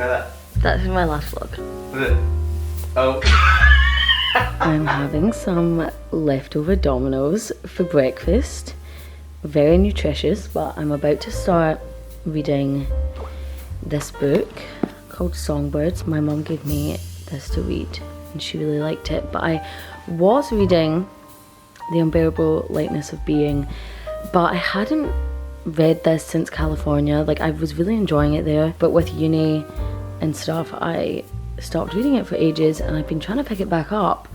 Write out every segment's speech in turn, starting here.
Try that. That's in my last vlog. Was it? Oh. I'm having some leftover Dominoes for breakfast. Very nutritious, but I'm about to start reading this book called Songbirds. My mum gave me this to read and she really liked it, but I was reading The Unbearable Lightness of Being, but I hadn't read this since California. Like, I was really enjoying it there, but with uni and stuff I stopped reading it for ages, and I've been trying to pick it back up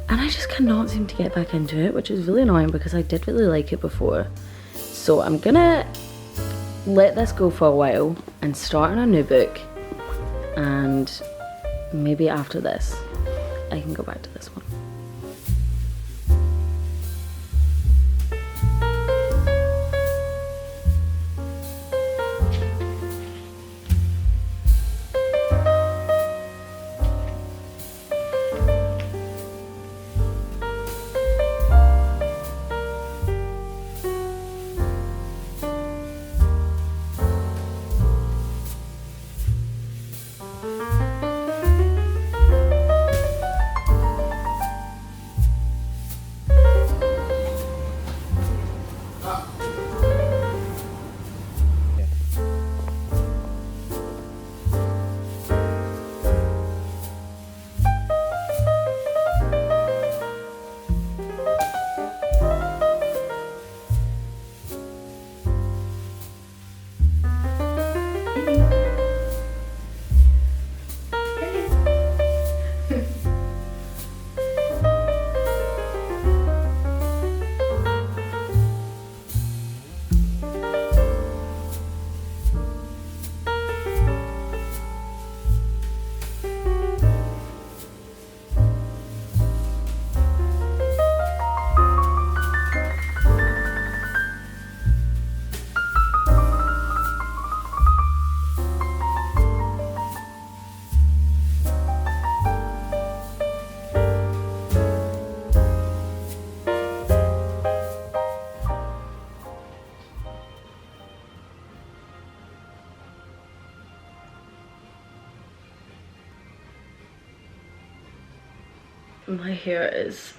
and I just cannot seem to get back into it, which is really annoying because I did really like it before. So I'm gonna let this go for a while and start on a new book, and maybe after this I can go back to this one. My hair is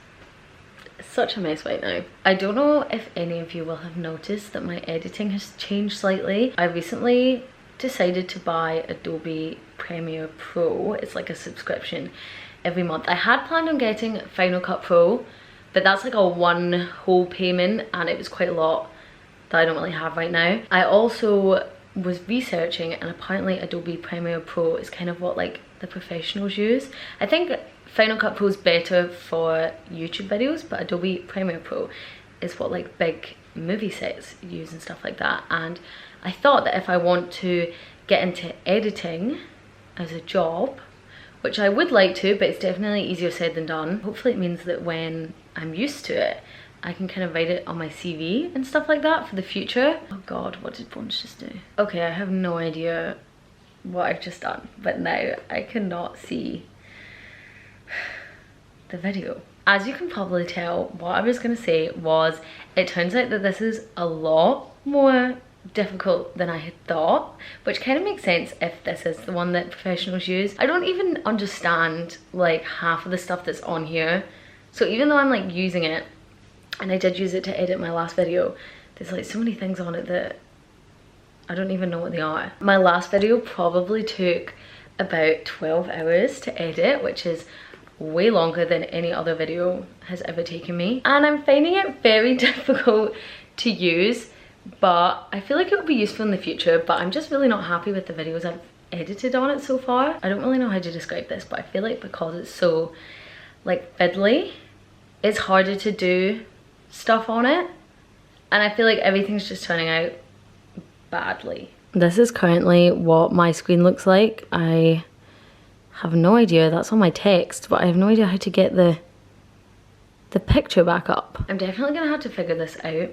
such a mess right now. I don't know if any of you will have noticed that my editing has changed slightly. I recently decided to buy Adobe Premiere Pro. It's like a subscription every month. I had planned on getting Final Cut Pro, but that's like a one whole payment and it was quite a lot that I don't really have right now. I also was researching and apparently Adobe Premiere Pro is kind of what like the professionals use. I think Final Cut Pro is better for YouTube videos, but Adobe Premiere Pro is what like big movie sets use and stuff like that. And I thought that if I want to get into editing as a job, which I would like to, but it's definitely easier said than done. Hopefully it means that when I'm used to it, I can kind of write it on my CV and stuff like that for the future. Oh God, what did Bones just do? Okay, I have no idea what I've just done, but now I cannot see the video. As you can probably tell, what I was gonna say was, it turns out that this is a lot more difficult than I had thought, which kind of makes sense if this is the one that professionals use. I don't even understand like half of the stuff that's on here. So even though I'm like using it, and I did use it to edit my last video, there's like so many things on it that I don't even know what they are. My last video probably took about 12 hours to edit, which is way longer than any other video has ever taken me. And I'm finding it very difficult to use, but I feel like it would be useful in the future, but I'm just really not happy with the videos I've edited on it so far. I don't really know how to describe this, but I feel like because it's so like fiddly, it's harder to do stuff on it. And I feel like everything's just turning out badly. This is currently what my screen looks like. I have no idea, that's on my text, but I have no idea how to get the picture back up. I'm definitely gonna have to figure this out,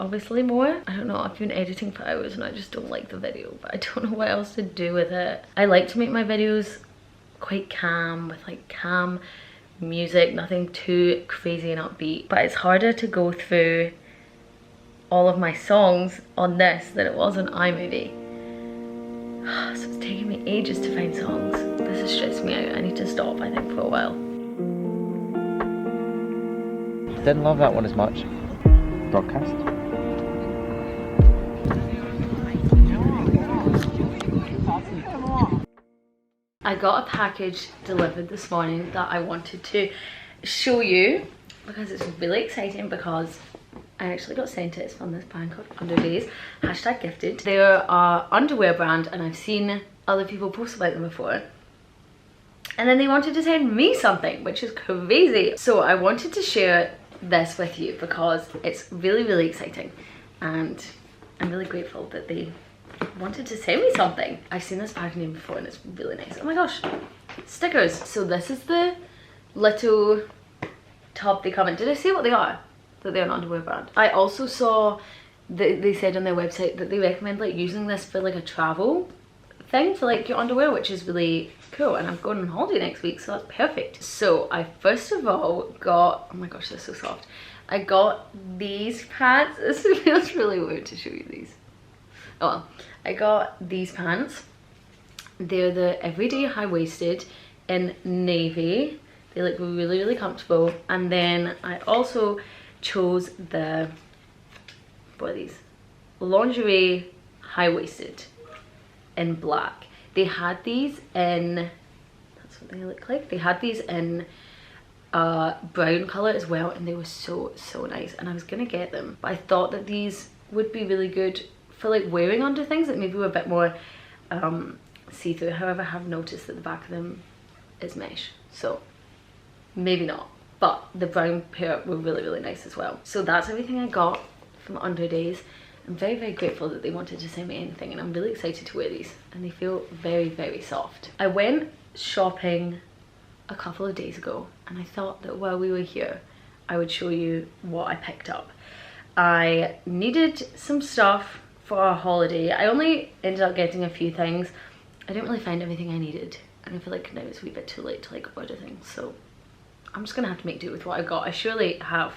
obviously, more. I don't know, I've been editing for hours and I just don't like the video, but I don't know what else to do with it. I like to make my videos quite calm, with like calm music, nothing too crazy and upbeat, but it's harder to go through all of my songs on this than it was on iMovie. So it's taking me ages to find songs. This is stressing me out. I need to stop, I think, for a while. Didn't love that one as much. Broadcast. I got a package delivered this morning that I wanted to show you because it's really exciting, because I actually got sent it. It's from this brand called Underdays, hashtag gifted. They're an underwear brand and I've seen other people post about them before. And then they wanted to send me something, which is crazy. So I wanted to share this with you because it's really, really exciting. And I'm really grateful that they wanted to send me something. I've seen this packaging before and it's really nice. Oh my gosh, stickers. So this is the little tub they come in. Did I say what they are? That they're an underwear brand. I also saw that they said on their website that they recommend like using this for like a travel thing for like your underwear, which is really cool. And I'm going on holiday next week, so that's perfect. So I first of all got, oh my gosh, they're so soft. I got these pants. This feels really weird to show you these. Oh well, I got these pants. They're the everyday high-waisted in navy. They look really, really comfortable. And then I also chose the, what are these? Lingerie high-waisted in black. They had these in, that's what they look like. They had these in brown colour as well, and they were so nice. And I was gonna get them, but I thought that these would be really good for like wearing under things that maybe were a bit more see-through. However, I have noticed that the back of them is mesh, so maybe not. But the brown pair were really, really nice as well. So that's everything I got from Underdays. I'm very, very grateful that they wanted to send me anything, and I'm really excited to wear these, and they feel very, very soft. I went shopping a couple of days ago, and I thought that while we were here I would show you what I picked up. I needed some stuff for our holiday. I only ended up getting a few things. I didn't really find everything I needed, and I feel like now it's a wee bit too late to like order things, so I'm just gonna have to make do with what I got. I surely have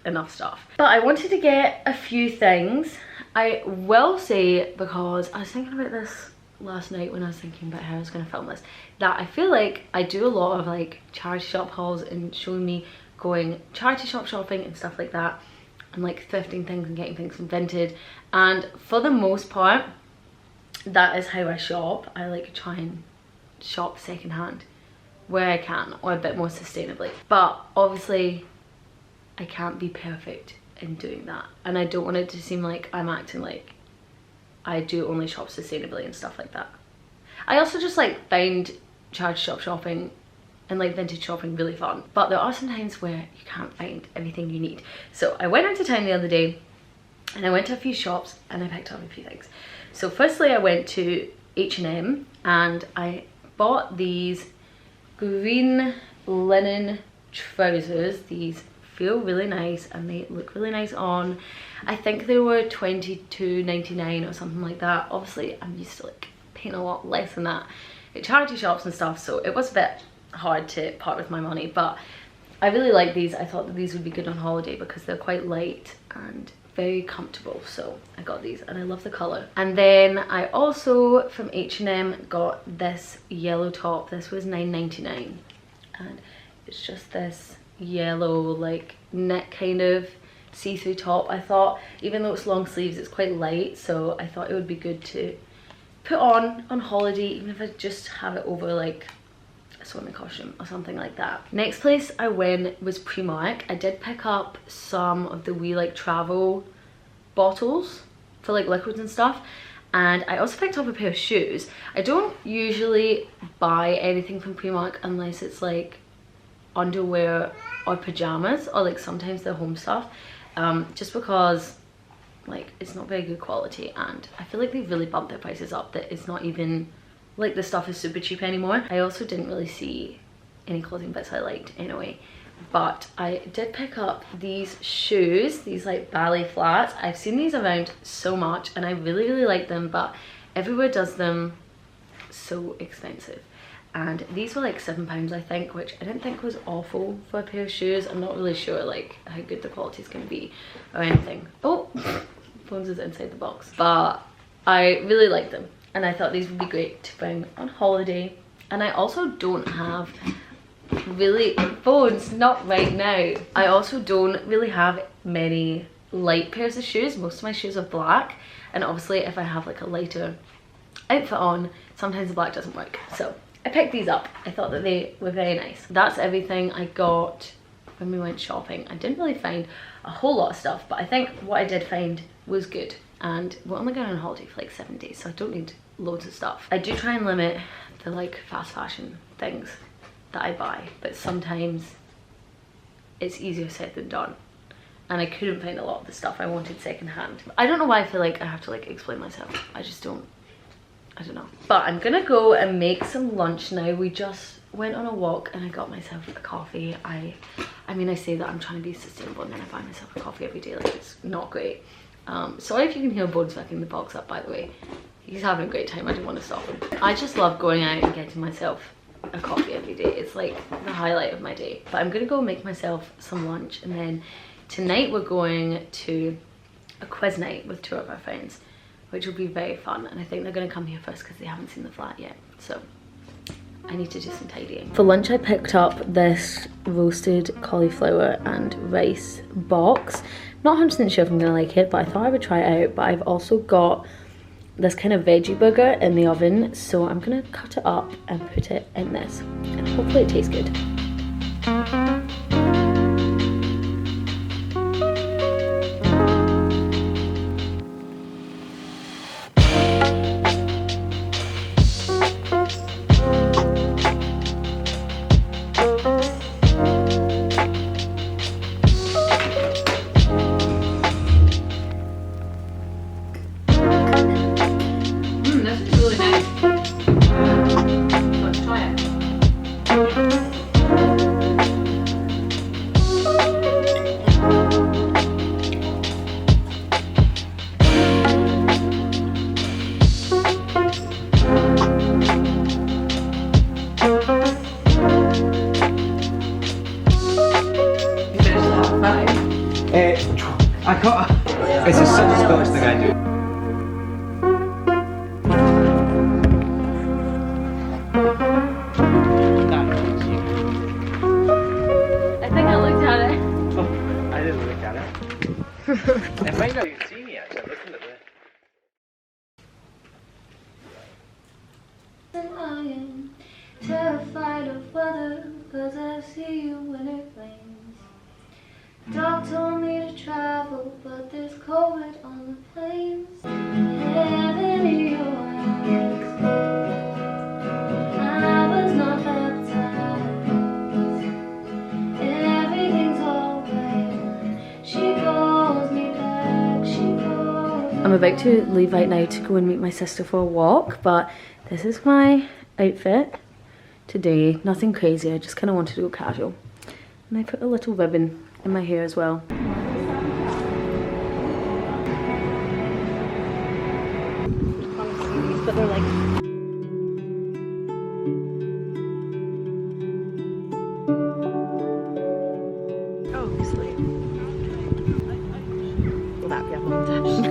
enough stuff, but I wanted to get a few things. I will say, because I was thinking about this last night when I was thinking about how I was going to film this, that I feel like I do a lot of like charity shop hauls and showing me going charity shop shopping and stuff like that, and like thrifting things and getting things from Vinted, and for the most part that is how I shop. I like try and shop secondhand where I can, or a bit more sustainably, but obviously I can't be perfect in doing that, and I don't want it to seem like I'm acting like I do only shop sustainably and stuff like that. I also just like find charity shop shopping and like vintage shopping really fun, but there are some times where you can't find everything you need. So I went into town the other day and I went to a few shops and I picked up a few things. So firstly I went to H&M and I bought these green linen trousers. These feel really nice and they look really nice on. I think they were $22.99 or something like that. Obviously I'm used to like paying a lot less than that at charity shops and stuff, so it was a bit hard to part with my money, but I really like these. I thought that these would be good on holiday because they're quite light and very comfortable, so I got these and I love the colour. And then I also from H&M got this yellow top. This was $9.99 and it's just this yellow like knit kind of see-through top. I thought even though it's long sleeves it's quite light, so I thought it would be good to put on holiday, even if I just have it over like a swimming costume or something like that. Next place I went was Primark. I did pick up some of the wee like travel bottles for like liquids and stuff, and I also picked up a pair of shoes. I don't usually buy anything from Primark unless it's like underwear or pajamas, or like sometimes the home stuff, just because like it's not very good quality, and I feel like they've really bumped their prices up that it's not even like the stuff is super cheap anymore. I also didn't really see any clothing bits I liked anyway, but I did pick up these shoes, these like ballet flats. I've seen these around so much and I really like them, but everywhere does them so expensive. And these were like £7 I think, which I didn't think was awful for a pair of shoes. I'm not really sure like how good the quality is going to be or anything. Oh, phones is inside the box, but I really like them. and I thought these would be great to bring on holiday. And I also don't have really, phones, not right now. I also don't really have many light pairs of shoes. Most of my shoes are black, and obviously if I have like a lighter outfit on, sometimes the black doesn't work. So I picked these up. I thought that they were very nice. That's everything I got when we went shopping. I didn't really find a whole lot of stuff, but I think what I did find was good. And we're only going on holiday for like 7 days, so I don't need loads of stuff. I do try and limit the like fast fashion things that I buy, but sometimes it's easier said than done. And I couldn't find a lot of the stuff I wanted secondhand. I don't know why I feel like I have to like explain myself. I just don't, I don't know. But I'm gonna go and make some lunch now. We just went on a walk and I got myself a coffee. I mean, I say that I'm trying to be sustainable and then I buy myself a coffee every day. Like, it's not great. Sorry if you can hear Bones fucking the box up, by the way. He's having a great time. I didn't want to stop him. I just love going out and getting myself a coffee every day. It's like the highlight of my day. But I'm gonna go make myself some lunch, and then tonight we're going to a quiz night with 2 of our friends, which will be very fun. And I think they're gonna come here first because they haven't seen the flat yet. So I need to do some tidying. For lunch I picked up this roasted cauliflower and rice box. Not 100% sure if I'm gonna like it, but I thought I would try it out. But I've also got this kind of veggie burger in the oven, so I'm gonna cut it up and put it in this, and hopefully it tastes good. I got. It's just such a Scottish thing I do. I think I looked at it. Oh, I didn't look at it. It might not even see me actually. I'm looking at the. I am terrified of weather, cause I see you when it rains. Doc told me to travel, but there's COVID on the planes. Heaven in your eyes, I was not baptized. Everything's alright when she calls me back, she calls me. I'm about to leave right now to go and meet my sister for a walk, but this is my outfit today. Nothing crazy, I just kind of wanted to go casual. And I put a little ribbon in my hair as well. But they're like... Oh, sleep. Well, that'd be a long time.